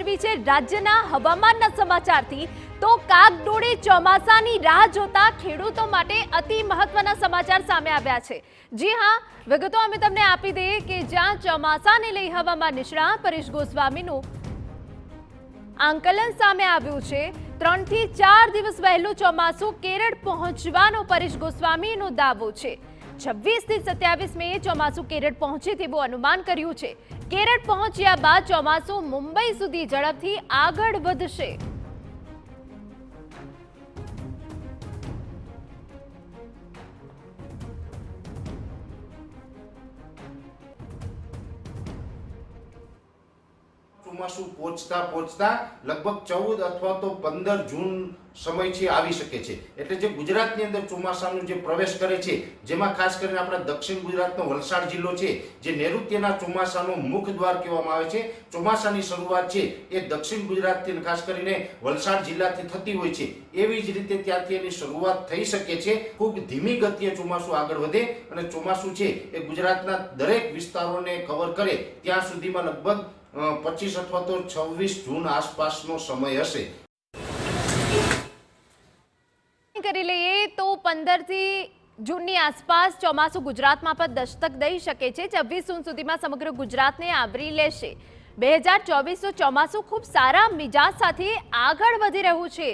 મેળવી છે રાજ્યના હવામાનના સમાચારથી તો કાગડોળે ચોમાસાની રાહ જોતા ખેડૂતો માટે અતિ મહત્વના સમાચાર સામે આવ્યા છે। જી હા, વિગતો અમે તમને આપી દઈએ કે જ્યાં ચોમાસાને લઈ હવામાન નિષ્ણાત પરેશ ગોસ્વામીનું આંકલન સામે આવ્યું છે। 3 થી 4 દિવસ વહેલું ચોમાસું કેરળ પહોંચવાનો પરેશ ગોસ્વામીનો દાવો છે। 26 થી 27 મે ચોમાસું કેરળ પહોંચે તેવું અનુમાન કર્યું છે। કેરળ પહોંચ્યા બાદ ચોમાસું મુંબઈ સુધી ઝડપથી આગળ વધશે। ચોમાસું પહોંચતા લગભગ 14 અથવા તો 15 જૂન સમય છે આવી શકે છે। એટલે જે ગુજરાતની અંદર ચોમાસાનો જે પ્રવેશ કરે છે, જેમાં ખાસ કરીને આપણા દક્ષિણ ગુજરાતનો વલસાડ જિલ્લો છે, જે નૈઋત્યના ચોમાસાનો મુખ દ્વાર કહેવામાં આવે છે। ચોમાસાની શરૂઆત છે એ દક્ષિણ ગુજરાતથી ખાસ કરીને વલસાડ જિલ્લાથી થતી હોય છે। એવી જ રીતે ત્યાંથી એની શરૂઆત થઈ શકે છે। ખૂબ ધીમી ગતિએ ચોમાસું આગળ વધે અને ચોમાસું છે એ ગુજરાતના દરેક વિસ્તારોને કવર કરે ત્યાં સુધીમાં લગભગ 25 અથવા તો 26 જૂન આસપાસનો સમય હશે। કરી લઈએ તો 15 થી જૂનની આસપાસ ચોમાસું ગુજરાતમાં પણ દસ્તક દઈ શકે છે। 26 જૂન સુધીમાં સમગ્ર ગુજરાતને આવરી લેશે। 2024 ચોમાસું ખૂબ સારા મિજાજ સાથે આગળ વધી રહ્યું છે।